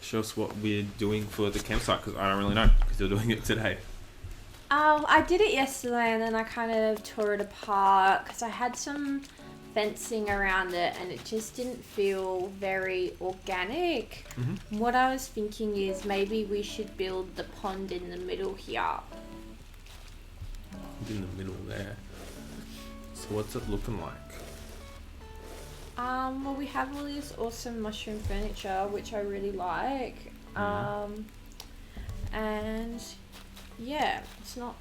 show us what we're doing for the campsite, because I don't really know, because you're doing it today. I did it yesterday and then I kind of tore it apart because I had some fencing around it and it just didn't feel very organic. Mm-hmm. What I was thinking is maybe we should build the pond in the middle here. In the middle there. So what's it looking like? Well, we have all this awesome mushroom furniture, which I really like. And yeah, it's not,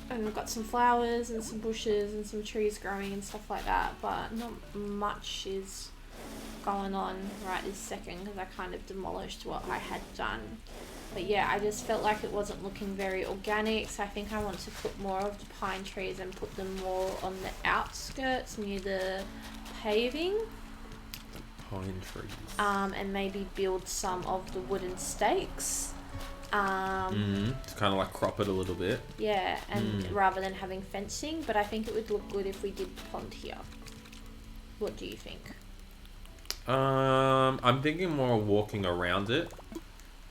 and we've got some flowers and some bushes and some trees growing and stuff like that, but not much is going on right this second because I kind of demolished what I had done. But yeah, I just felt like it wasn't looking very organic, so I think I want to put more of the pine trees and put them more on the outskirts near the paving. Pine trees. And maybe build some of the wooden stakes. To kind of like crop it a little bit. Yeah, and rather than having fencing, but I think it would look good if we did the pond here. What do you think? I'm thinking more walking around it.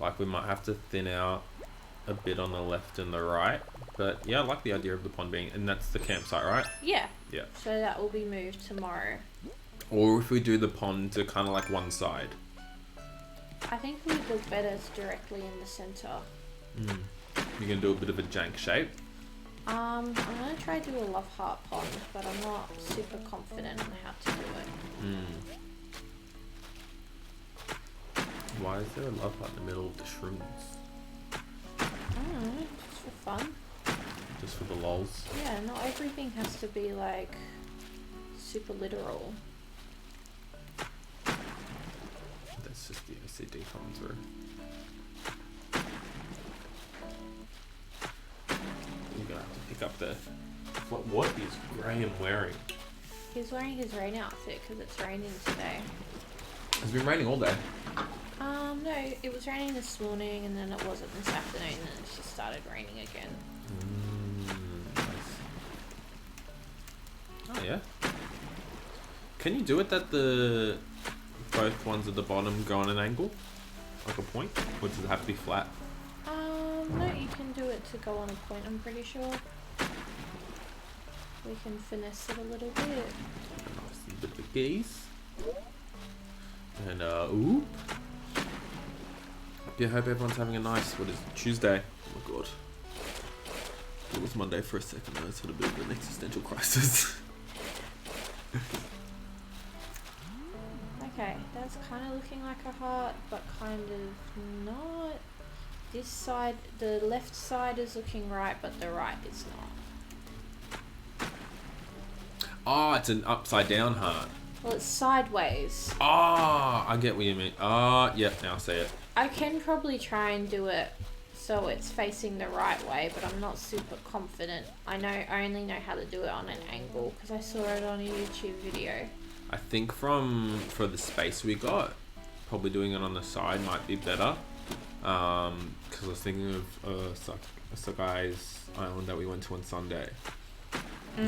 Like we might have to thin out a bit on the left and the right. But yeah, I like the idea of the pond being, and that's the campsite, right? Yeah. Yeah. So that will be moved tomorrow. Or if we do the pond to kind of like one side. I think it would look better directly in the centre. You're going to do a bit of a jank shape? I'm going to try to do a love heart pond, but I'm not super confident on how to do it. Why is there a love heart in the middle of the shrooms? I don't know, just for fun. Just for the lols? Yeah, not everything has to be like super literal. That's just the OCD coming through. You're gonna have to pick up the... What is Graham wearing? He's wearing his rain outfit because it's raining today. It's been raining all day. No, it was raining this morning and then it wasn't this afternoon and then it's just started raining again. Nice. Oh yeah. Can you do it that the both ones at the bottom go on an angle? Like a point? Or does it have to be flat? No, you can do it to go on a point, I'm pretty sure. We can finesse it a little bit. Nice bit of a geese. And ooh. Yeah, I hope everyone's having a nice, what is it, Tuesday? Oh my god. It was Monday for a second, I just had a bit of an existential crisis. Okay, that's kind of looking like a heart, but kind of not. This side, the left side is looking right, but the right is not. Oh, it's an upside down heart. Well, it's sideways. Ah, I get what you mean. Ah, yep, now I see it. I can probably try and do it so it's facing the right way, but I'm not super confident. I only know how to do it on an angle because I saw it on a YouTube video. I think for the space we got, probably doing it on the side might be better. Because I was thinking of Sakai's island that we went to on Sunday.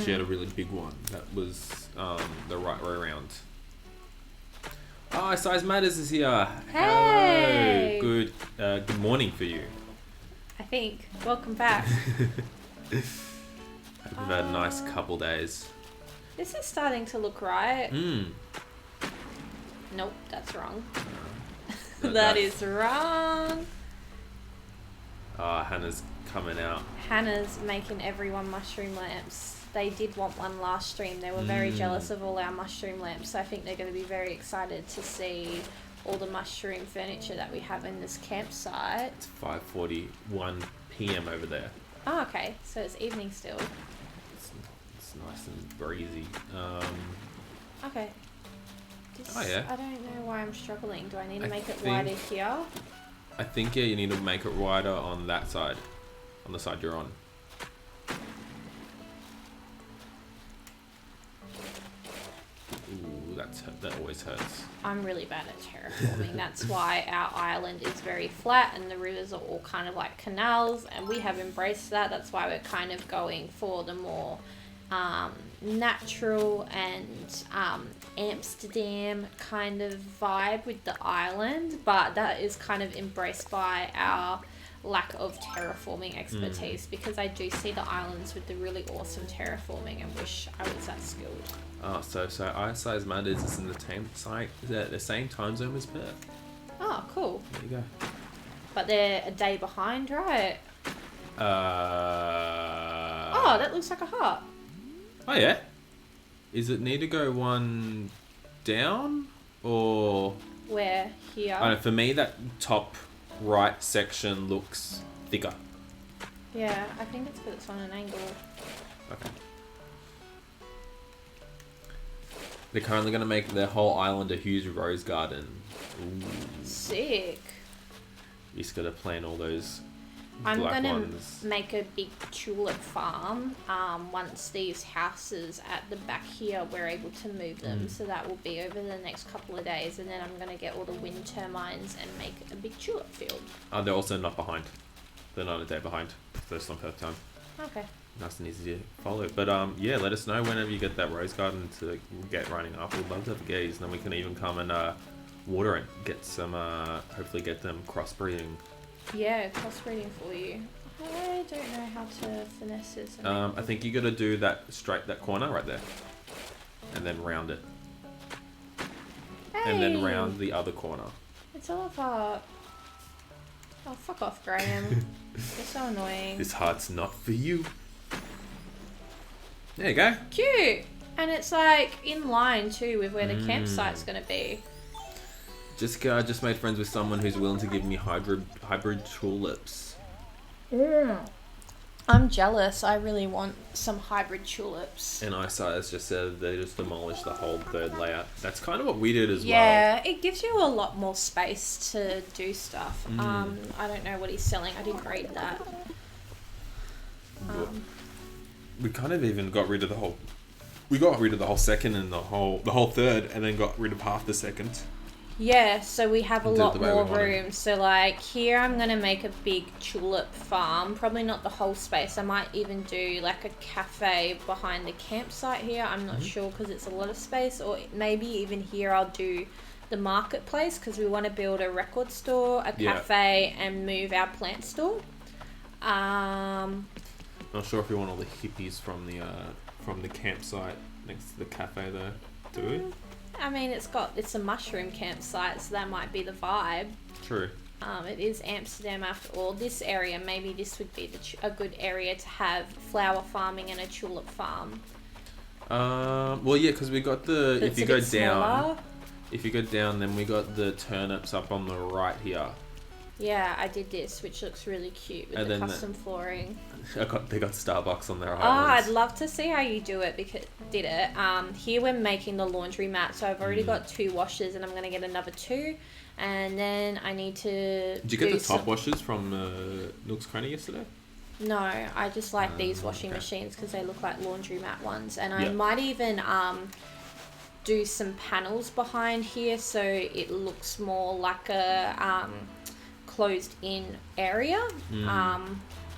She had a really big one that was the right way around. Oh, Size Matters is here. Hey! Hello. Good morning for you. I think. Welcome back. We've had a nice couple days. This is starting to look right. Mm. Nope, that's wrong. That is wrong. Hannah's coming out. Hannah's making everyone mushroom lamps. They did want one last stream. They were very jealous of all our mushroom lamps. So I think they're going to be very excited to see all the mushroom furniture that we have in this campsite. It's 5:41 p.m. over there. Oh, okay. So it's evening still. It's nice and breezy. Okay. Oh yeah. I don't know why I'm struggling. Do I need to make it think- wider here? I think you need to make it wider on that side, on the side you're on. Ooh, that always hurts. I'm really bad at terraforming. That's why our island is very flat and the rivers are all kind of like canals, and we have embraced that. That's why we're kind of going for the more natural and Amsterdam kind of vibe with the island, but that is kind of embraced by our lack of terraforming expertise, because I do see the islands with the really awesome terraforming and wish I was that skilled. Oh, so our size matters is in the same time zone as Perth. Oh, cool. There you go. But they're a day behind, right? Oh, that looks like a heart. Oh yeah. Is it need to go one down or? Where? Here? I don't know, for me, that top right section looks thicker. Yeah, I think it's because it's on an angle. Okay. They're currently going to make their whole island a huge rose garden. Ooh. Sick. You just got to plant all those I'm black gonna ones. make a big tulip farm once these houses at the back here we're able to move them, so that will be over the next couple of days, and then I'm gonna get all the wind turbines and make a big tulip field. They're also not behind. They're not a day behind. So it's not Perth time. Okay. Nice and easy to follow. But yeah, let us know whenever you get that rose garden to get running up. We'd love to have gays, and then we can even come and water it. Get some, hopefully get them crossbreeding. Yeah, crossbreeding for you. I don't know how to finesse this. I think you got to do that corner right there, and then round it, Hey, and then round the other corner. It's all apart. Oh, fuck off, Graham. You're so annoying. This heart's not for you. There you go. Cute. And it's like in line too with where the campsite's gonna be. Jessica, I just made friends with someone who's willing to give me hybrid tulips. I'm jealous. I really want some hybrid tulips. And Isias just said they just demolished the whole third layer. That's kind of what we did as well. Yeah, it gives you a lot more space to do stuff. I don't know what he's selling. I didn't read that. We kind of even got rid of the whole. We got rid of the whole second and the whole third, and then got rid of half the second. Yeah, so we have a lot the way we more wanted. room. So like here I'm going to make a big tulip farm. Probably not the whole space. I might even do like a cafe behind the campsite here. I'm not sure because it's a lot of space. Or maybe even here I'll do the marketplace because we want to build a record store, a cafe, and move our plant store. Not sure if we want all the hippies from the campsite next to the cafe there. Do we? I mean, it's a mushroom campsite, so that might be the vibe. True. It is Amsterdam after all. This area, maybe this would be a good area to have flower farming and a tulip farm. Well, yeah, because we got the. But If you go it's a bit smaller. down, if you go down, then we got the turnips up on the right here. Yeah, I did this, which looks really cute with And the then custom flooring. They got Starbucks on their Oh, islands. I'd love to see how you do it because did it. Here we're making the laundry mat, so I've already got 2 washers, and I'm gonna get another 2, and then I need to. Did you get the top washers from Nook's Cranny yesterday? No, I just like these washing machines because they look like laundry mat ones, and I Yep. might even do some panels behind here so it looks more like a closed in area.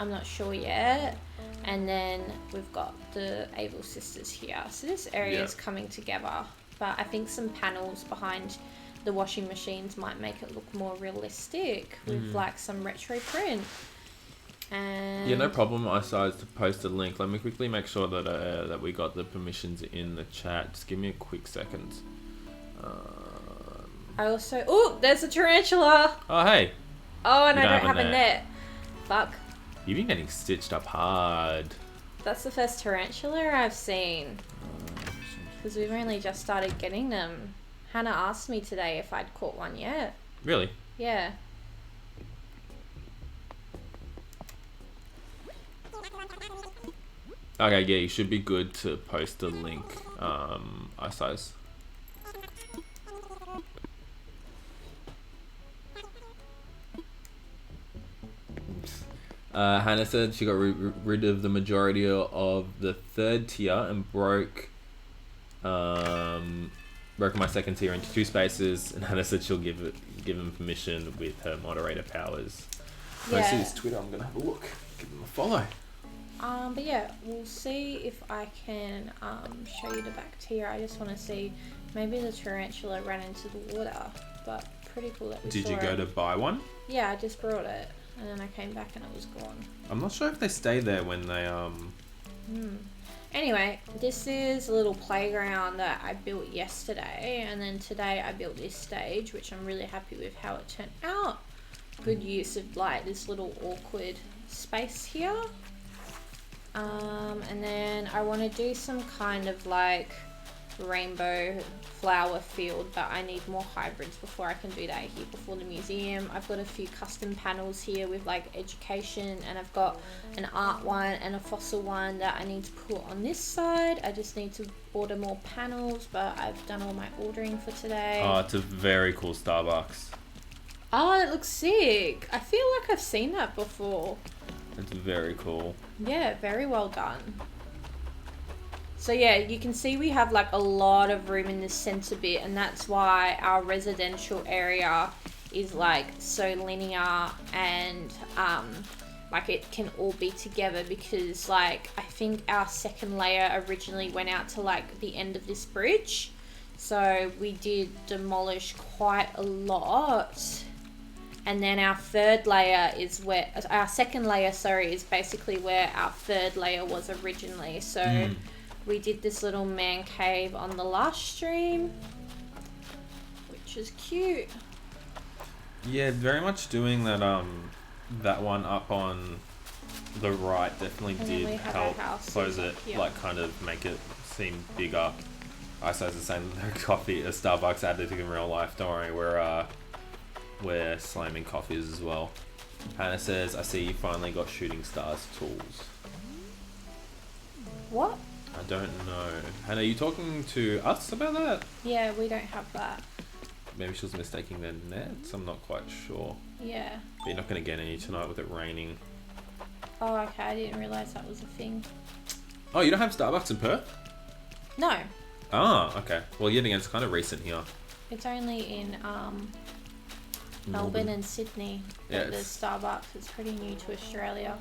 I'm not sure yet. And then we've got the Able Sisters here. So this area is coming together. But I think some panels behind the washing machines might make it look more realistic with like some retro print. And Yeah, no problem. I decided to post a link. Let me quickly make sure that that we got the permissions in the chat. Just give me a quick second. I also... Oh, there's a tarantula! Oh, hey. Oh, and You I don't don't have have a a net. Fuck. You've been getting stitched up hard. That's the first tarantula I've seen. Because we've only just started getting them. Hannah asked me today if I'd caught one yet. Really? Yeah. Okay, yeah, you should be good to post a link. I size. Hannah said she got rid of the majority of the third tier and broke my second tier into 2 spaces. And Hannah said she'll give him permission with her moderator powers. When I see his Twitter, I'm gonna have a look. Give him a follow. But yeah, we'll see if I can show you the back tier. I just want to see, maybe the tarantula ran into the water, but pretty cool that we Did saw you go it. to buy one? Yeah, I just brought it, and then I came back and it was gone. I'm not sure if they stay there when they Anyway, this is a little playground that I built yesterday, and then today I built this stage, which I'm really happy with how it turned out. Good use of like this little awkward space here. And then I want to do some kind of like rainbow flower field, but I need more hybrids before I can do that here before the museum. I've got a few custom panels here with like education, and I've got an art one and a fossil one that I need to put on this side. I just need to order more panels, but I've done all my ordering for today. Oh, it's a very cool Starbucks. Oh, it looks sick. I feel like I've seen that before. It's very cool. Yeah, very well done. So yeah, you can see we have like a lot of room in this center bit, and that's why our residential area is like so linear, and like it can all be together, because like I think our second layer originally went out to like the end of this bridge, so we did demolish quite a lot. And then our third layer is where our second layer, sorry, is basically where our third layer was originally. So we did this little man cave on the last stream, which is cute. Yeah, very much doing that that one up on the right definitely did help close it, like kind of make it seem bigger. I suppose the same coffee, a Starbucks added in real life. Don't worry, we're slamming coffees as well. Hannah says, I see you finally got shooting stars tools. What? I don't know. Hannah, are you talking to us about that? Yeah, we don't have that. Maybe she was mistaking their nets. I'm not quite sure. Yeah. But you're not going to get any tonight with it raining. Oh, okay. I didn't realise that was a thing. Oh, you don't have Starbucks in Perth? No. Ah, okay. Well, yet again, it's kind of recent here. It's only in Melbourne and Sydney. Yeah, the Starbucks is pretty new to Australia.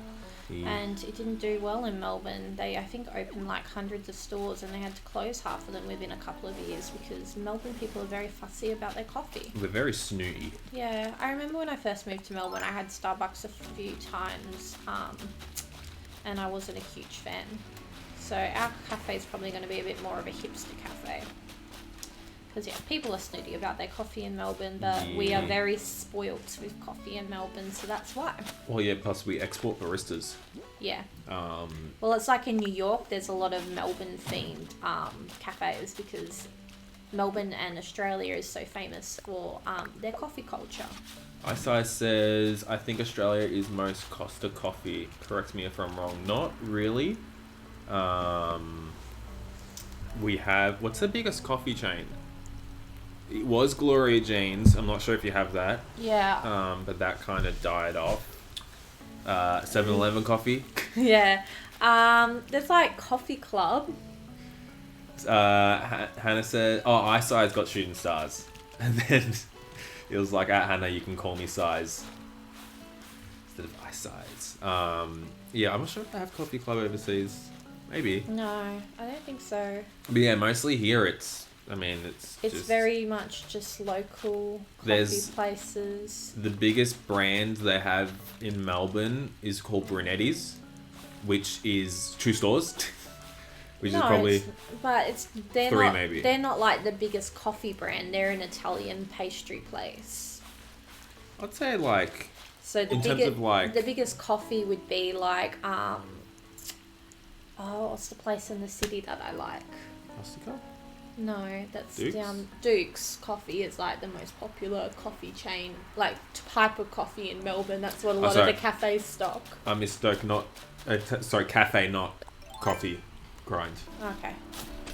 Yeah. And it didn't do well in Melbourne. They, I think, opened like hundreds of stores, and they had to close half of them within a couple of years because Melbourne people are very fussy about their coffee. We're very snooty. Yeah, I remember when I first moved to Melbourne, I had Starbucks a few times, and I wasn't a huge fan. So our cafe is probably going to be a bit more of a hipster cafe. Because, yeah, people are snooty about their coffee in Melbourne, but we are very spoilt with coffee in Melbourne, so that's why. Well, yeah, plus we export baristas. Yeah. Well, it's like in New York, there's a lot of Melbourne-themed cafes, because Melbourne and Australia is so famous for their coffee culture. Isai says, I think Australia is most Costa coffee. Correct me if I'm wrong. Not really. We have... What's the biggest coffee chain? It was Gloria Jean's. I'm not sure if you have that. Yeah. But that kind of died off. 7-Eleven coffee. Yeah. There's like Coffee Club. Hannah said, oh, Isai's got shooting stars. And then it was like, at Hannah, you can call me Size. Instead of Isai's. Yeah, I'm not sure if they have Coffee Club overseas. Maybe. No, I don't think so. But yeah, mostly here it's just very much just local coffee places. The biggest brand they have in Melbourne is called Brunetti's, which is 2 stores. Which is probably they're not like the biggest coffee brand. They're an Italian pastry place. I'd say like, so the biggest coffee would be like what's the place in the city that I like? Costa? No, that's Duke's? down. Duke's Coffee is like the most popular coffee chain, like type of coffee in Melbourne. That's what a lot of the cafes stock. I misspoke. Cafe, not coffee grind. Okay.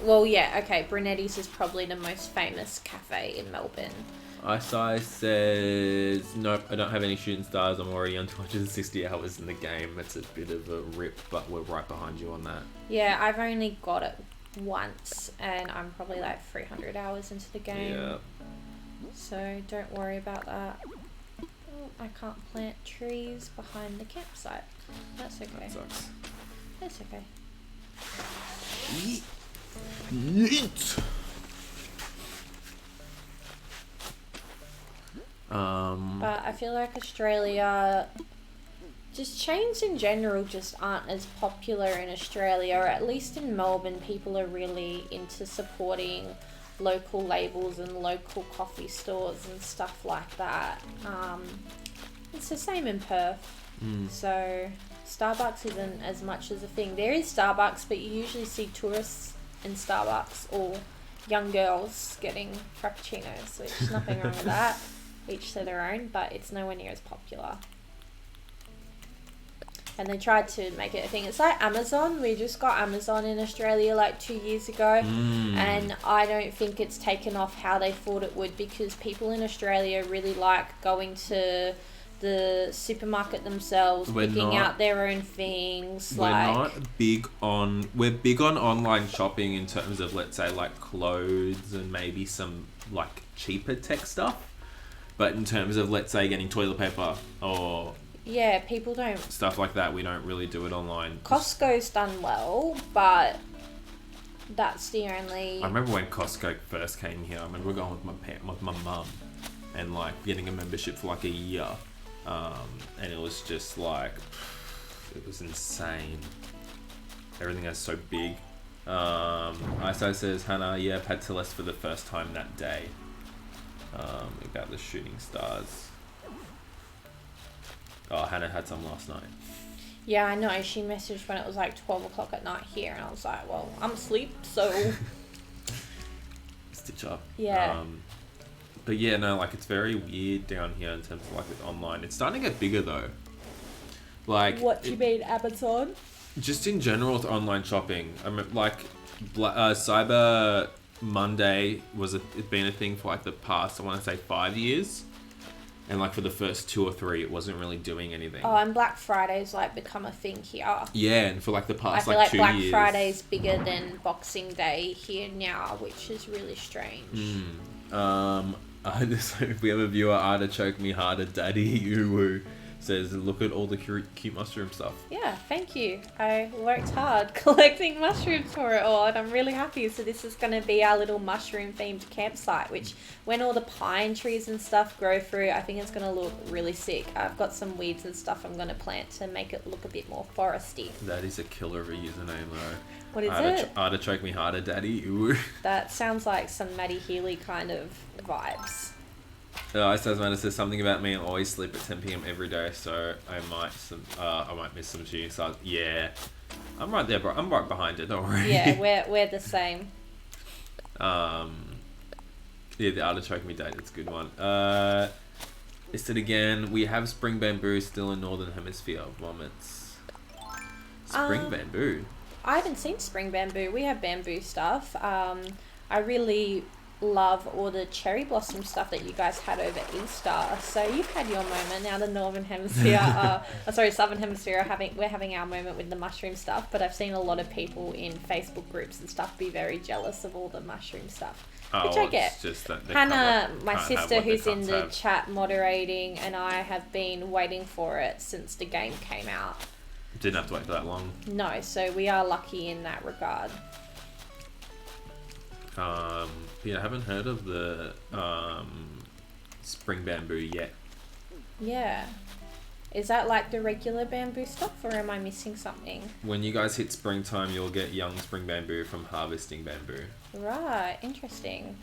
Well, yeah. Okay. Brunetti's is probably the most famous cafe in Melbourne. Isai says, nope, I don't have any shooting stars. I'm already on 260 hours in the game. It's a bit of a rip, but we're right behind you on that. Yeah, I've only got it once, and I'm probably like 300 hours into the game. Yeah. So don't worry about that. Oh, I can't plant trees behind the campsite. That's okay. That sucks. It's okay. Yeet. But I feel like Australia, just chains in general just aren't as popular in Australia, or at least in Melbourne, people are really into supporting local labels and local coffee stores and stuff like that. It's the same in Perth. So Starbucks isn't as much as a thing. There is Starbucks, but you usually see tourists in Starbucks or young girls getting frappuccinos, which is nothing wrong with that. Each to their own, but it's nowhere near as popular. And they tried to make it a thing. It's like Amazon. We just got Amazon in Australia like 2 years ago, and I don't think it's taken off how they thought it would, because people in Australia really like going to the supermarket themselves, picking out their own things. We're big on online shopping in terms of, let's say, like clothes and maybe some like cheaper tech stuff. But in terms of, let's say, getting toilet paper or people don't, stuff like that, we don't really do it online. Costco's done well, but that's the only. I remember when Costco first came here. I remember going with my mum, and like getting a membership for like a year, and it was just like, it was insane. Everything is so big. ISO says, Hannah, had Celeste for the first time that day. About the shooting stars. Oh, Hannah had some last night. Yeah, I know. She messaged when it was like 12 o'clock at night here, and I was like, well, I'm asleep, so... Stitch up. Yeah. But yeah, no, like, it's very weird down here in terms of, like, with online. It's starting to get bigger, though. Like... What do you mean, Amazon? Just in general with online shopping. I mean, like, Cyber Monday it's been a thing for like the past, I want to say 5 years, and like for the first 2 or 3 it wasn't really doing anything. Oh, and Black Friday's like become a thing here. Yeah, and for like the past, I feel like 2 Black years, Friday's bigger than Boxing Day here now, which is really strange. We have a viewer, Artichoke Me Harder Daddy Uwu, says, look at all the cute mushroom stuff. Yeah, thank you. I worked hard collecting mushrooms for it all, and I'm really happy. So this is going to be our little mushroom themed campsite, which when all the pine trees and stuff grow through, I think it's going to look really sick. I've got some weeds and stuff I'm going to plant to make it look a bit more foresty. That is a killer of a username though. What is it? Artichoke Me Harder Daddy. Ooh. That sounds like some Maddie Healy kind of vibes. Amanda says something about me. I always sleep at 10 p.m. every day, so I might miss some shooting stars. Yeah, I'm right there, bro. I'm right behind it. Don't worry. Yeah, we're the same. Yeah, the Artichoke Me date. That's a good one. Is it again? We have spring bamboo still in Northern Hemisphere. Vomits. Spring bamboo. I haven't seen spring bamboo. We have bamboo stuff. I really love all the cherry blossom stuff that you guys had over Easter. So you've had your moment. Now the Northern Hemisphere, Southern Hemisphere we're having our moment with the mushroom stuff. But I've seen a lot of people in Facebook groups and stuff be very jealous of all the mushroom stuff, which I get. Just that Hannah, my sister who's in the chat moderating, and I have been waiting for it since the game came out. Didn't have to wait for that long. No, so we are lucky in that regard. Yeah, I haven't heard of the spring bamboo yet. Yeah. Is that like the regular bamboo stuff, or am I missing something? When you guys hit springtime, you'll get young spring bamboo from harvesting bamboo. Right, interesting.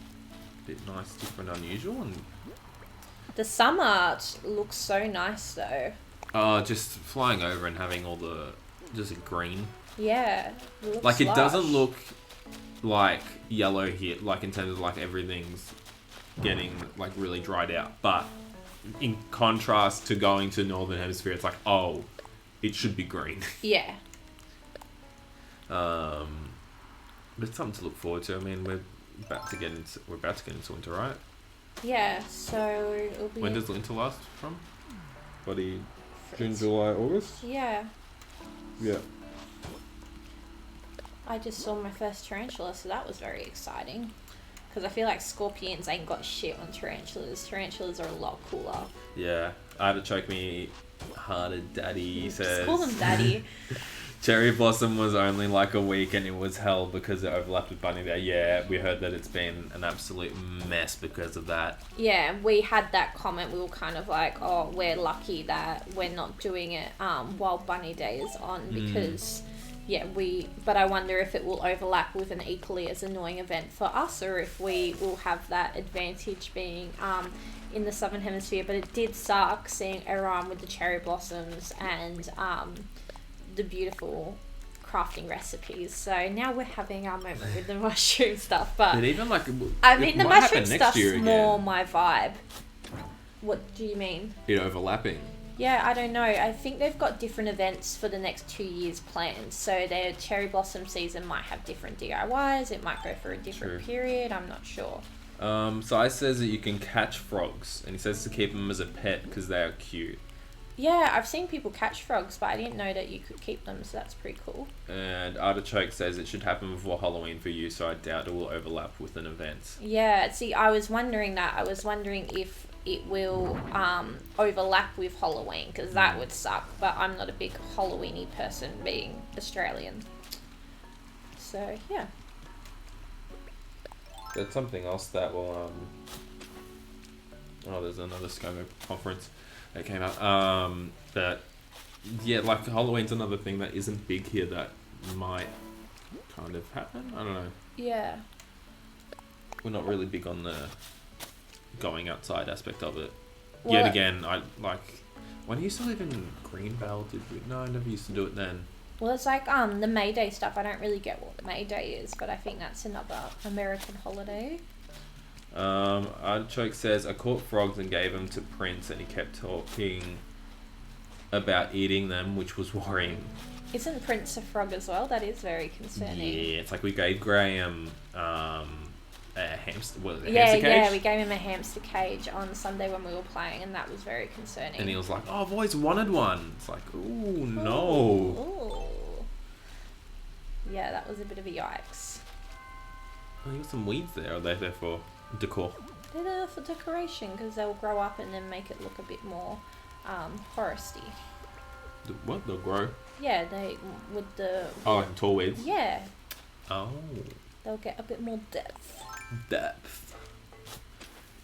Bit nice, different, unusual. And the summer looks so nice though. Just flying over and having all the just green. Yeah, it looks like it lush. doesn't look like yellow here, like in terms of like everything's getting like really dried out, but in contrast to going to Northern Hemisphere, it's like, oh, it should be green. Yeah. But it's something to look forward to. I mean, we're about to get into winter, right? Yeah, so it'll be... When does winter last from? June, July, August? Yeah. Yeah. I just saw my first tarantula, so that was very exciting. Because I feel like scorpions ain't got shit on tarantulas. Tarantulas are a lot cooler. Yeah. Artichoke Me Harder Daddy says... Just call them Daddy. Cherry Blossom was only like a week and it was hell because it overlapped with Bunny Day. Yeah, we heard that it's been an absolute mess because of that. Yeah, we had that comment. We were kind of like, oh, we're lucky that we're not doing it while Bunny Day is on because, but I wonder if it will overlap with an equally as annoying event for us or if we will have that advantage being in the Southern Hemisphere. But it did suck seeing everyone with the cherry blossoms and the beautiful crafting recipes. So now we're having our moment with the mushroom stuff. But even like, I mean, the mushroom stuff's more my vibe. What do you mean? It overlapping. Yeah, I don't know. I think they've got different events for the next 2 years planned. So their cherry blossom season might have different DIYs. It might go for a different period. I'm not sure. Sai says that you can catch frogs, and he says to keep them as a pet because they are cute. Yeah, I've seen people catch frogs, but I didn't know that you could keep them, so that's pretty cool. And Artichoke says it should happen before Halloween for you, so I doubt it will overlap with an event. Yeah, see, I was wondering that. I was wondering if it will overlap with Halloween, because that would suck, but I'm not a big Halloween-y person, being Australian. So, yeah. There's something else that will, there's another ScoMo conference that came out, that, yeah, like Halloween's another thing that isn't big here that might kind of happen. I don't know. Yeah. We're not really big on the going outside aspect of it. Well, Yet again, I like, when I used to live in Greenvale, no, I never used to do it then. Well, it's like the May Day stuff. I don't really get what May Day is, but I think that's another American holiday. Artichoke says, I caught frogs and gave them to Prince and he kept talking about eating them, which was worrying. Isn't Prince a frog as well? That is very concerning. Yeah, it's like we gave Graham a hamster, hamster cage? Yeah, we gave him a hamster cage on Sunday when we were playing, and that was very concerning. And he was like, oh, I've always wanted one. It's like, ooh, no. Ooh. Yeah, that was a bit of a yikes. Well, you got some weeds there. Are they there for decor? They're there for decoration because they'll grow up and then make it look a bit more foresty. What? They'll grow? Yeah, they with the. Oh, like tall weeds? Yeah. Oh. They'll get a bit more depth.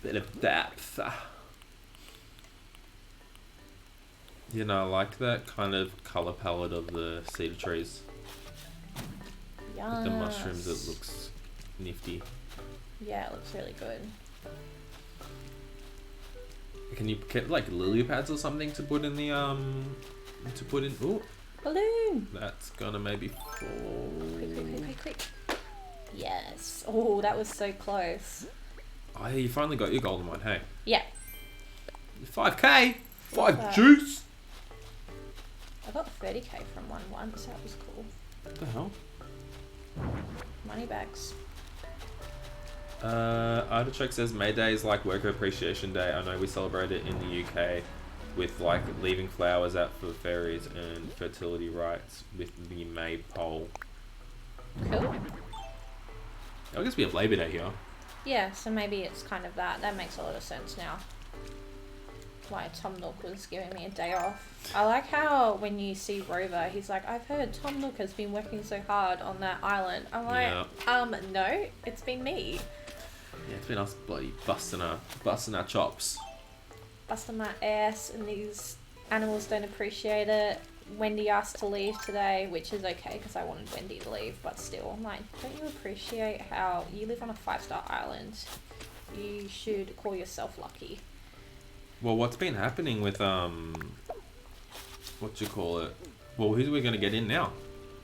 Bit of depth. You know, I like that kind of colour palette of the cedar trees. Yes. With the mushrooms, it looks nifty. Yeah, it looks really good. Can you get like lily pads or something to put in the ooh, balloon. That's gonna maybe fall. Quick. Yes. Oh, that was so close. Oh, yeah, you finally got your golden one, hey? Yeah. 5k! 5 juice! I got 30k from one once. That was cool. What the hell? Money bags. Artichoke says May Day is like Worker Appreciation Day. I know we celebrate it in the UK with like leaving flowers out for fairies and fertility rites with the maypole. Cool. I guess we have Labor Day here. Yeah, so maybe it's kind of that. That makes a lot of sense now. Why Tom Nook was giving me a day off. I like how when you see Rover, he's like, I've heard Tom Nook has been working so hard on that island. I'm like, no, it's been me. Yeah, it's been us bloody busting our chops. Busting my ass, and these animals don't appreciate it. Wendy asked to leave today, which is okay because I wanted Wendy to leave, but still, I'm like, don't you appreciate how you live on a 5-star island? You should call yourself lucky. Well, what's been happening with Well, who's we gonna get in now?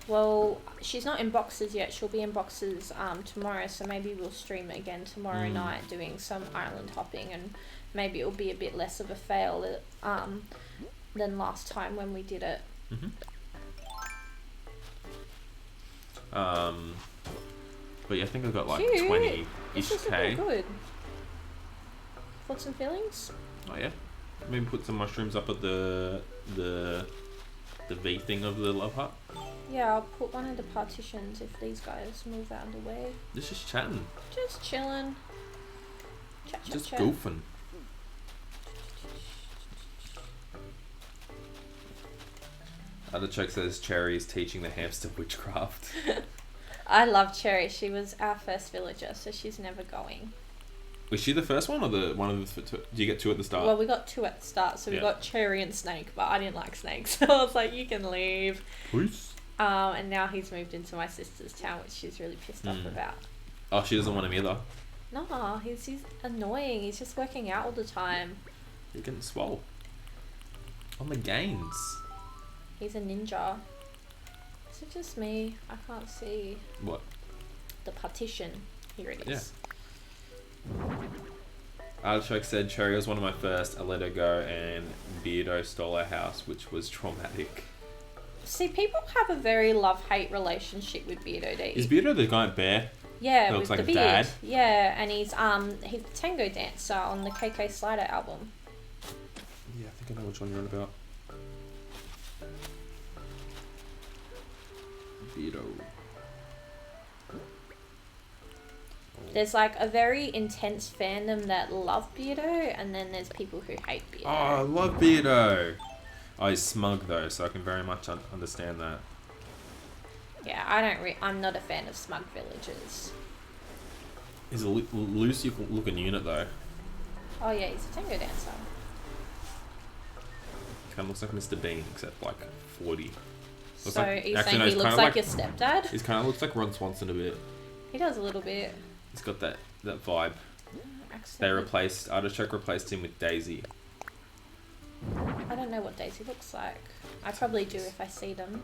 Well, she's not in boxes yet. She'll be in boxes tomorrow, so maybe we'll stream it again tomorrow night, doing some island hopping, and maybe it'll be a bit less of a fail than last time when we did it. Mm-hmm. But yeah, I think I've got like 20-ish K. Good. Thoughts and feelings? Oh yeah, maybe put some mushrooms up at the V thing of the love hut. Yeah, I'll put one of the partitions if these guys move out of the way. Just chatting. Just chilling. Chat. Goofing. Artichoke says Cherry is teaching the hamster witchcraft. I love Cherry. She was our first villager, so she's never going. Was she the first one or the one of the? Do you get two at the start? Well, we got 2 at the start, so we got Cherry and Snake, but I didn't like Snake, so I was like, you can leave. Peace. And now he's moved into my sister's town, which she's really pissed off about. Oh, she doesn't want him either. No, he's annoying. He's just working out all the time. You're getting swole. On the gains. He's a ninja. Is it just me? I can't see. What? The partition. Here it is. Yeah. Artichoke said Cherry was one of my first. I let her go and Beardo stole her house, which was traumatic. See, people have a very love-hate relationship with Beardo D. Is Beardo the guy bear? Yeah, that with looks like the a beard. dad? Yeah, and he's the tango dancer on the KK Slider album. Yeah, I think I know which one you're on about. Beardo. There's like a very intense fandom that love Beardo, and then there's people who hate Beardo. Oh, I love Beardo. Oh, he's smug though, so I can very much understand that. Yeah, I'm not a fan of smug villagers. He's a loose looking unit though. Oh yeah, he's a tango dancer. Kind of looks like Mr. Bean, except like 40. So are you saying he looks like your stepdad? He kind of looks like Ron Swanson a bit. He does a little bit. He's got that vibe. Artichoke replaced him with Daisy. I don't know what Daisy looks like. I probably do if I see them.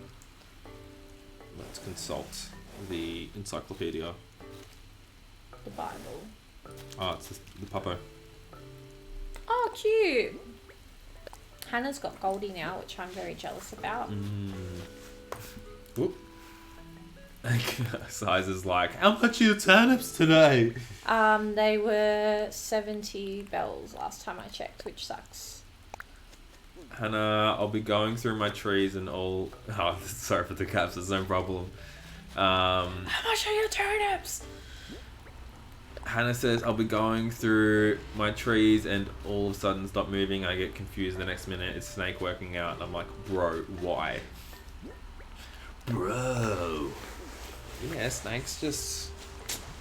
Let's consult the encyclopedia. The Bible. Oh, it's the puppo. Oh, cute! Hannah's got Goldie now, which I'm very jealous about. Whoop. Size is like, how much are your turnips today? They were 70 bells last time I checked, which sucks. Hannah, I'll be going through my trees and all... Oh, sorry for the caps, there's no problem. How much are your turnips? Hannah says, I'll be going through my trees and all of a sudden stop moving. I get confused the next minute. It's Snake working out. And I'm like, bro, why? Bro. Yeah, Snake's just...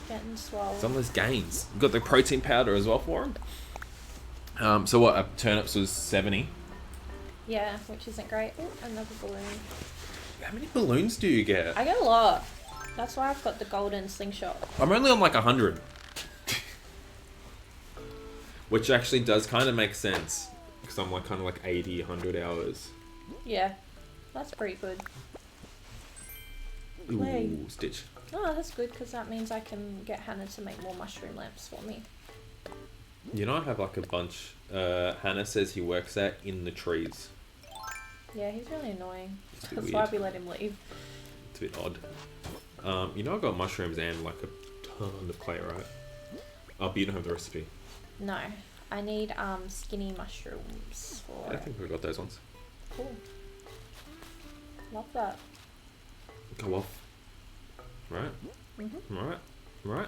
Getting swole. Some of those gains. Got the protein powder as well for him. So what, turnips was 70? Yeah, which isn't great. Ooh, another balloon. How many balloons do you get? I get a lot. That's why I've got the golden slingshot. I'm only on like 100. Which actually does kind of make sense. Because I'm like kind of like 80, 100 hours. Yeah, that's pretty good. Ooh, Play. Stitch. Oh, that's good because that means I can get Hannah to make more mushroom lamps for me. You know I have like a bunch. Hannah says he works at in the trees. Yeah, he's really annoying. It's a bit That's weird. why we let him leave. It's a bit odd. You know I got mushrooms and like a ton of clay, right? Oh, but you don't have the recipe. No, I need skinny mushrooms for I think we got those ones. Cool. Love that. Go off. Right? Right? Right?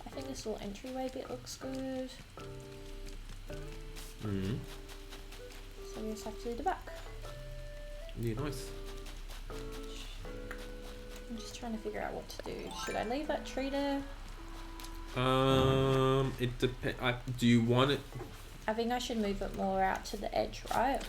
I think this little entryway bit looks good. So we just have to do the back. Yeah, nice. I'm just trying to figure out what to do. Should I leave that tree there? It depends. Do you want it? I think I should move it more out to the edge, right?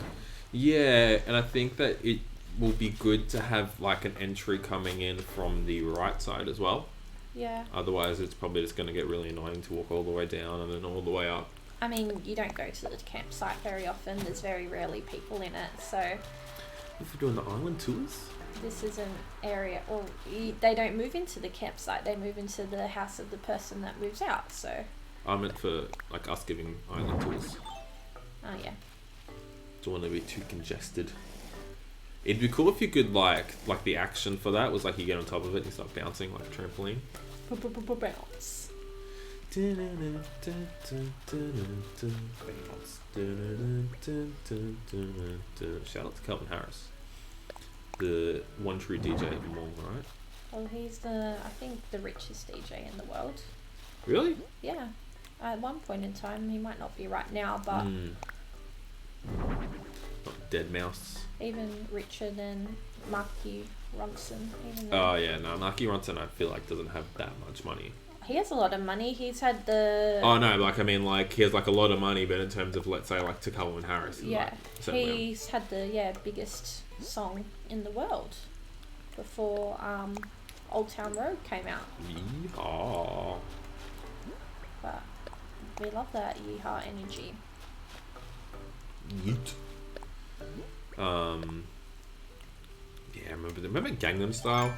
Yeah, and I think that it will be good to have like an entry coming in from the right side as well. Yeah. Otherwise, it's probably just going to get really annoying to walk all the way down and then all the way up. I mean, you don't go to the campsite very often. There's very rarely people in it, so... If we're doing the island tours? This is an area... Well, they don't move into the campsite. They move into the house of the person that moves out, so... I meant for like us giving island tours. Oh, yeah. Don't want to be too congested. It'd be cool if you could like the action for that was like you get on top of it and you start bouncing like a trampoline. Bounce. Shout out to Calvin Harris, the one true DJ of them all, right? Well, he's I think the richest DJ in the world. Really? Yeah. At one point in time, he might not be right now, but... Not dead mouse. Even richer than Marky Ronson. Oh yeah, no, Marky Ronson I feel like doesn't have that much money. He has a lot of money. He's had the... Oh no, like I mean, like he has like a lot of money, but in terms of let's say like Takawa and Harris, Yeah, like, he's had the biggest song in the world before Old Town Road came out. Yeehaw. But we love that yeehaw energy. Yeet. Yeah, remember Gangnam Style?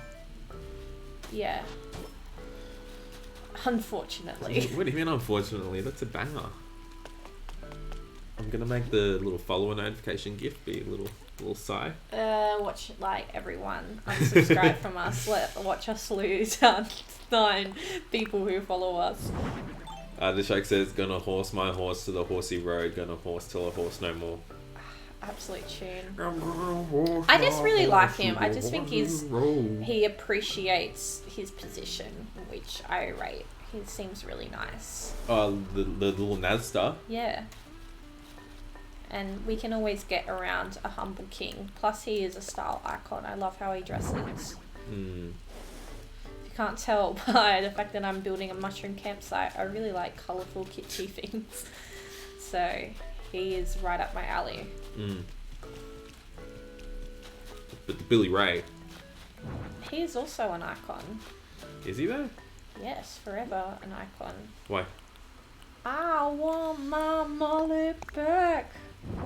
Yeah. Unfortunately. What do you mean unfortunately? That's a banger. I'm gonna make the little follower notification gift be a little sigh. Watch like everyone unsubscribe from us. Watch us lose 9 people who follow us. The Shake says, gonna horse my horse to the horsey road, gonna horse till a horse no more. Absolute tune. I just really like him. I just think he appreciates his position, which I rate. He seems really nice. The little Nazda. Yeah. And we can always get around a humble king. Plus he is a style icon. I love how he dresses. Mm. If you can't tell by the fact that I'm building a mushroom campsite, I really like colourful kitschy things. So he is right up my alley. Mm. But the Billy Ray. He is also an icon. Is he though? Yes, forever an icon. Why? I want my money back.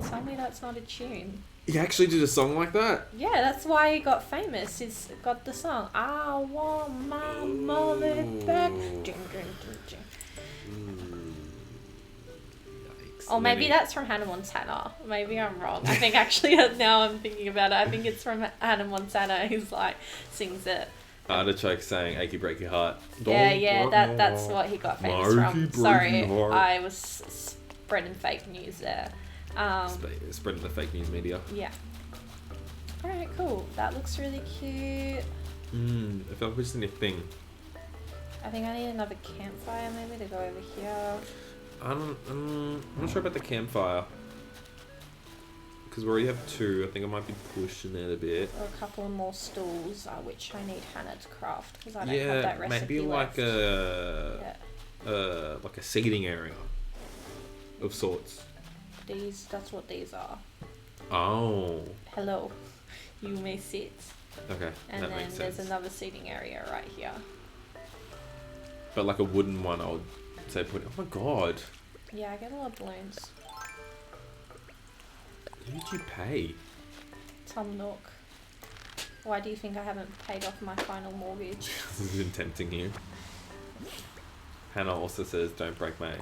Tell me that's not a tune. He actually did a song like that? Yeah, that's why he got famous. He's got the song, I want my money back. Dun, dun, dun, dun. Yikes. Or maybe that's from Hannah Montana. Maybe I'm wrong. I think actually now I'm thinking about it. I think it's from Hannah Montana. He's like, sings it. Artichoke saying "Achy Break Your Heart." Yeah, that's what he got famous from. Sorry, I was spreading fake news there. Spreading the fake news media. Yeah. Alright, cool. That looks really cute. I felt like we just need a thing. I think I need another campfire maybe to go over here. I'm not sure about the campfire. Because we already have 2. I think I might be pushing it a bit. Or a couple of more stools, which I need Hannah to craft because I don't have that recipe maybe left. like a seating area of sorts. That's what these are. Oh. Hello. You may sit. Okay, and that then makes sense. There's another seating area right here. But like a wooden one, I would say put. Oh my god. Yeah, I get a lot of balloons. Who did you pay? Tom Nook. Why do you think I haven't paid off my final mortgage? This has been tempting you. Hannah also says, "Don't break my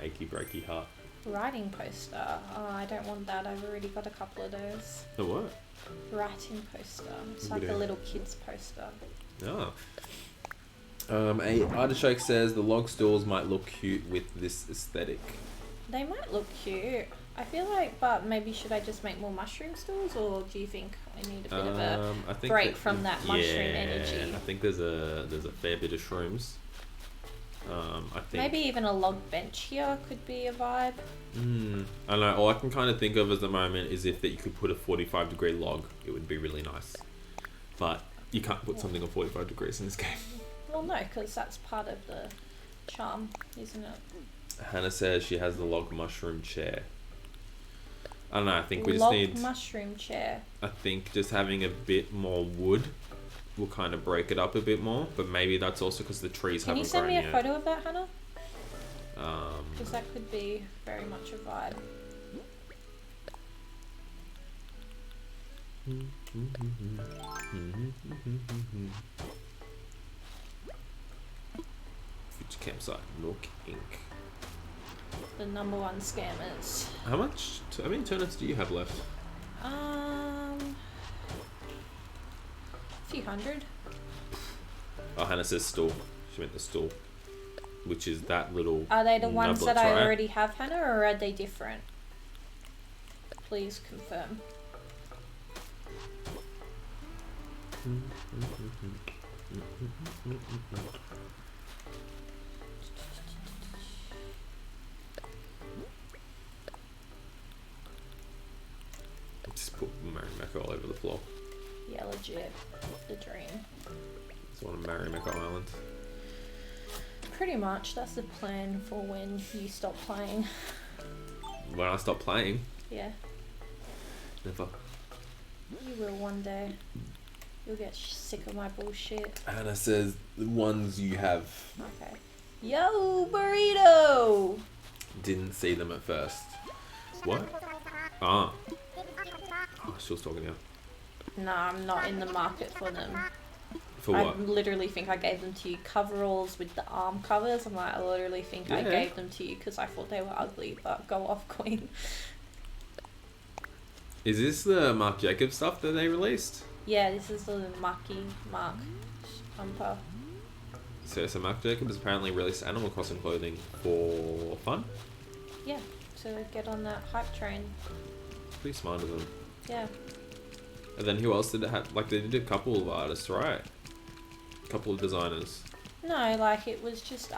achy breaky heart." Writing poster. Oh, I don't want that. I've already got a couple of those. The what? Writing poster. It's like a little kid's poster. Oh. A Artichoke says the log stools might look cute with this aesthetic. They might look cute. I feel like, but maybe should I just make more mushroom stools, or do you think I need a bit of a break from that mushroom energy? I think there's a fair bit of shrooms. I think maybe even a log bench here could be a vibe. I know. All I can kind of think of at the moment is if that you could put a 45-degree log, it would be really nice. But you can't put something on 45 degrees in this game. Well, no, because that's part of the charm, isn't it? Hannah says she has the log mushroom chair. I don't know. I think we just log need mushroom chair. I think just having a bit more wood will kind of break it up a bit more, but maybe that's also because the trees haven't grown yet. Can you send me a photo of that, Hannah? Because Because that could be very much a vibe. Future campsite, Nook Inc. The #1 scammers. How many turnips do you have left? A few hundred. Oh, Hannah says stool. She meant the stool, which is that little. Are they the ones that I right? already have, Hannah, or are they different? Please confirm. Just put Marimekko all over the floor. Yeah, legit. The dream. Just want to Marimekko Island. Pretty much. That's the plan for when you stop playing. When I stop playing? Yeah. Never. You will one day. You'll get sick of my bullshit. Hannah says the ones you have. Okay. Yo, burrito! Didn't see them at first. What? Ah. Oh, she was talking now. No, I'm not in the market for them. For what? I literally think I gave them to you. Coveralls with the arm covers. I literally think I gave them to you because I thought they were ugly, but go off, queen. Is this the Marc Jacobs stuff that they released? Yeah, this is the Mark bumper. So Marc Jacobs apparently released Animal Crossing clothing for fun? Yeah, to get on that hype train. Pretty smart of them. Yeah. And then who else did it have? Like, they did a couple of artists, right? A couple of designers. No, like, it was just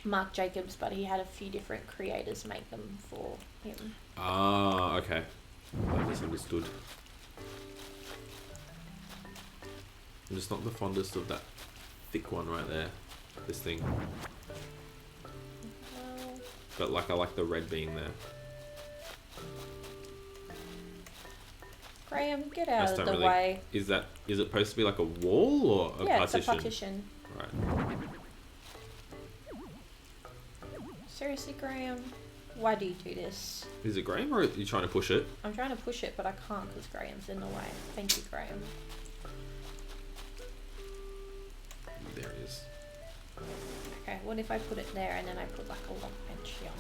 Marc Jacobs, but he had a few different creators make them for him. Ah, okay. I misunderstood. I'm just not the fondest of that thick one right there. This thing. Well, But like, I like the red being there. Graham, get out of the way. Is it supposed to be like a wall or a partition? Yeah, it's a partition. Right. Seriously, Graham? Why do you do this? Is it Graham or are you trying to push it? I'm trying to push it, but I can't because Graham's in the way. Thank you, Graham. There it is. Okay, what if I put it there and then I put like a log bench here?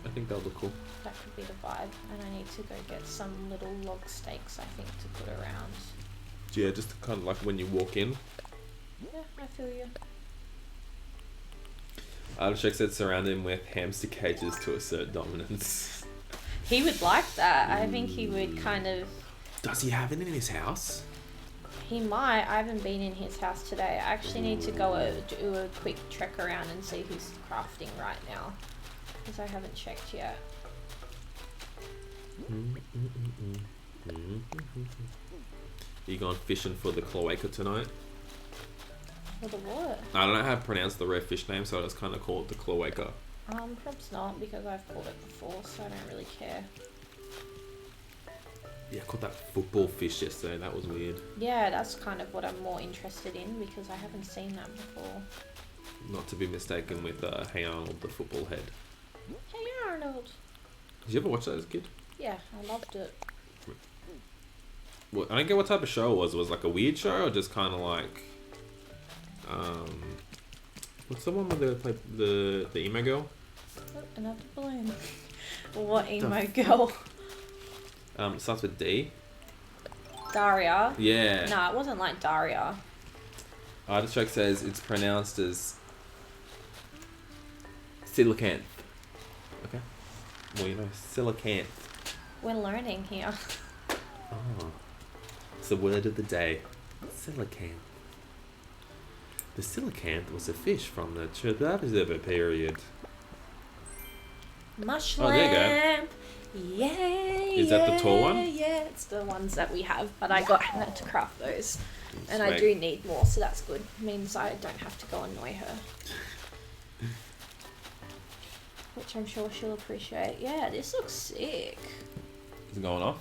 I think that'll look cool. That could be the vibe. And I need to go get some little log stakes, I think, to put around. Yeah, just to kind of like when you walk in. Yeah, I feel you. Artichoke said surround him with hamster cages to assert dominance. He would like that. I think he would kind of... Does he have it in his house? He might. I haven't been in his house today. I actually need to go do a quick trek around and see who's crafting right now. Because I haven't checked yet. You going fishing for the cloaca tonight? For the what? I don't know how to pronounce the rare fish name, so I just kind of call it the cloaca. Perhaps not, because I've caught it before, so I don't really care. Yeah, I caught that football fish yesterday. That was weird. Yeah, that's kind of what I'm more interested in, because I haven't seen that before. Not to be mistaken with Hey Arnold, the football head. Hey Arnold! Did you ever watch that as a kid? Yeah, I loved it. Well, I don't get what type of show it was. Was it like a weird show or just kind of like... what's the one where they play the emo girl? Oh, another balloon. What emo girl? It starts with D. Daria? Yeah. No, it wasn't like Daria. Artichoke says it's pronounced as Silicant. Okay. Well, you know, Silicant. We're learning here. Oh. It's the word of the day. Silicant. The coelacanth was a fish from the Triassic period. Mush Oh, there you go. lamp. Yay! Is that the tall one? Yeah, it's the ones that we have, but I got Hannah to craft those. And I Sweet. do need more, so that's good. Means I don't have to go annoy her. Which I'm sure she'll appreciate. Yeah, this looks sick. Is it going off?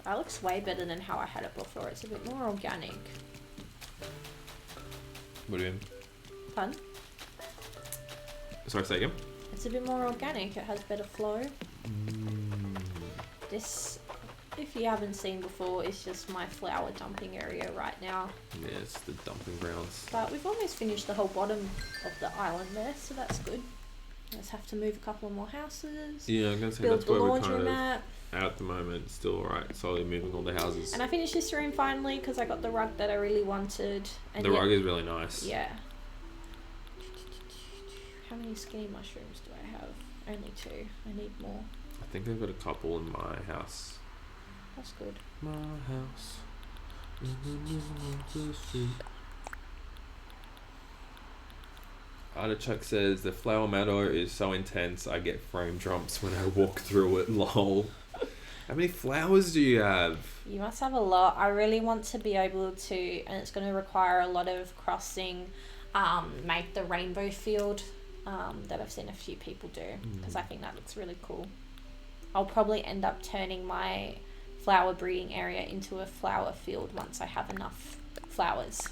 That looks way better than how I had it before. It's a bit more organic. What do you mean? Pun? Sorry, say again? It's a bit more organic. It has better flow. This, if you haven't seen before, is just my flower dumping area right now. Yeah, it's the dumping grounds. But we've almost finished the whole bottom of the island there, so that's good. Just have to move a couple of more houses. Yeah, I'm going to say Build that's the where we're kind of laundromat. at the moment. Still alright, slowly moving all the houses. And I finished this room finally because I got the rug that I really wanted. And The rug is really nice. Yeah. How many skinny mushrooms do I have? Only 2. I need more. I think I've got a couple in my house. That's good. My house in the middle of the street. Artichoke says the flower meadow is so intense I get frame jumps when I walk through it. Lol. How many flowers do you have? You must have a lot. I really want to be able to, and it's going to require a lot of crossing, make the rainbow field that I've seen a few people do, because I think that looks really cool. I'll probably end up turning my flower breeding area into a flower field once I have enough flowers.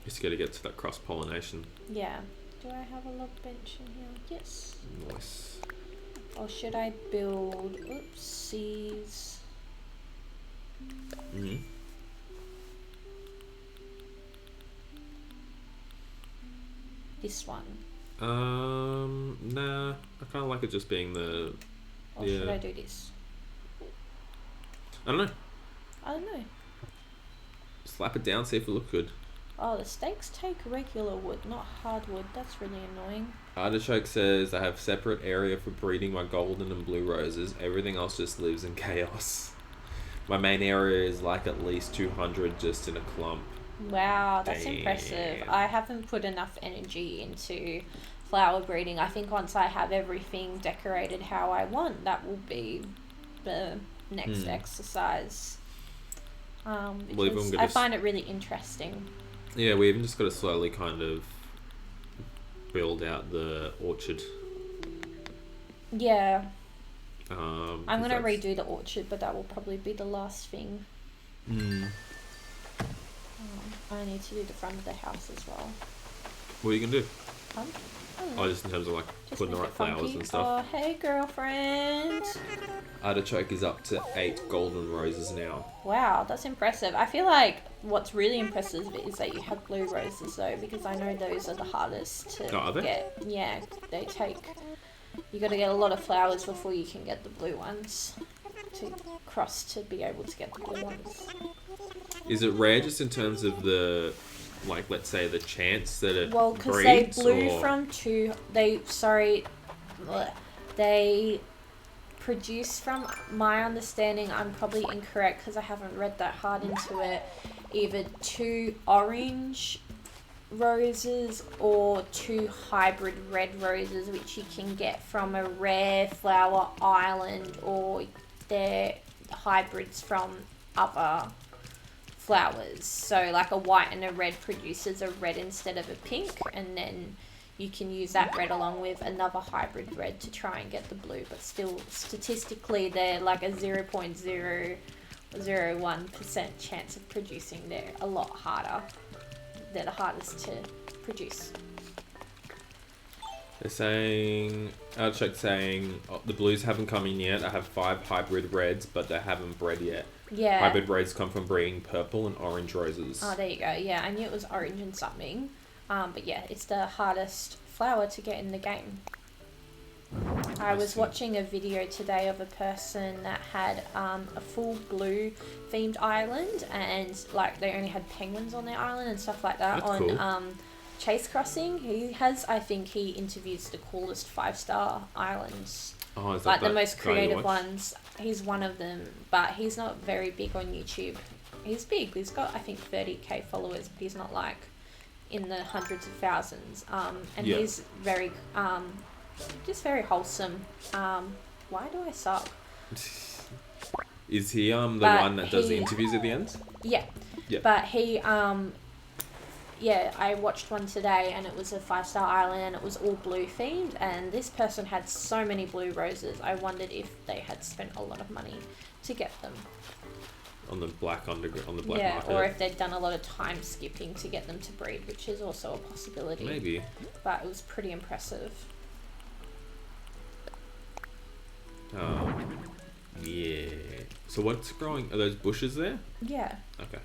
Just got to get to that cross-pollination. Yeah. Do I have a log bench in here? Yes. Nice. Or should I build... Oopsies. This one. Nah. I kind of like it just being the... Or should I do this? I don't know. I don't know. Slap it down, see if it looks good. Oh, the stakes take regular wood, not hardwood. That's really annoying. Artichoke says, I have separate area for breeding my golden and blue roses. Everything else just lives in chaos. My main area is like at least 200 just in a clump. Wow, that's Damn. impressive. I haven't put enough energy into flower breeding. I think once I have everything decorated how I want, that will be the next exercise. Because I find it really interesting. Yeah, we even just got to slowly kind of build out the orchard. Yeah. I'm going to redo the orchard, but that will probably be the last thing. I need to do the front of the house as well. What are you going to do? I don't know. Oh, just in terms of like Just putting the make right it funky. flowers and stuff. Oh, hey, girlfriend. Artichoke is up to 8 golden roses now. Wow, that's impressive. I feel like what's really impressive is that you have blue roses though, because I know those are the hardest to get. Yeah, they take... You got to get a lot of flowers before you can get the blue ones to cross to be able to get the blue ones. Is it rare just in terms of the, like, let's say the chance that it Well, because breeds, they blew or... from two... They produce, from my understanding, I'm probably incorrect because I haven't read that hard into it, either 2 orange roses or 2 hybrid red roses, which you can get from a rare flower island, or they're hybrids from other flowers. So like a white and a red produces a red instead of a pink, and then you can use that red along with another hybrid red to try and get the blue, but still statistically they're like a 0.001% chance of producing. They're a lot harder. They're the hardest to produce. They're saying, Artichoke saying, the blues haven't come in yet. I have 5 hybrid reds, but they haven't bred yet. Yeah. Hybrid reds come from breeding purple and orange roses. Oh, there you go. Yeah, I knew it was orange and something. But yeah, it's the hardest flower to get in the game. I was watching a video today of a person that had a full blue themed island, and like they only had penguins on their island and stuff like that. That's on cool. Chase Crossing. He has, I think he interviews the coolest 5-star islands. Oh, is Like that the most guy you creative watch? ones. He's one of them, but he's not very big on YouTube. He's big. He's got, I think, 30k followers, but he's not like in the hundreds of thousands. And Yeah. he's very, just very wholesome. Why do I suck? Is he the But one that does the he- interviews at the end? Yeah. Yeah. But he, yeah, I watched one today and it was a 5-star island and it was all blue themed, and this person had so many blue roses. I wondered if they had spent a lot of money to get them. On the black market. Or if they'd done a lot of time skipping to get them to breed, which is also a possibility. Maybe. But it was pretty impressive. Yeah. So what's growing? Are those bushes there? Yeah. Okay.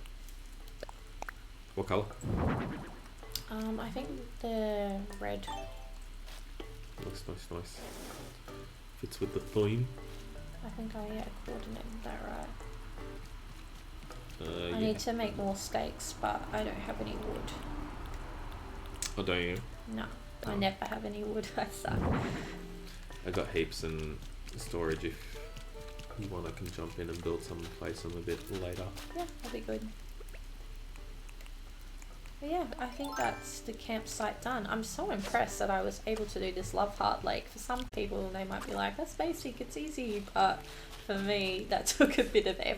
What colour? I think the red. Looks nice. Fits with the theme. I think I coordinated that right. I Yeah. need to make more stakes, but I don't have any wood. Oh, don't you? No, I Oh. never have any wood. I suck. I got heaps in storage. If you want, I can jump in and build some, place them a bit later. Yeah, that'd be good. But yeah, I think that's the campsite done. I'm so impressed that I was able to do this Love Heart Lake. For some people, they might be like, that's basic, it's easy. But for me, that took a bit of effort.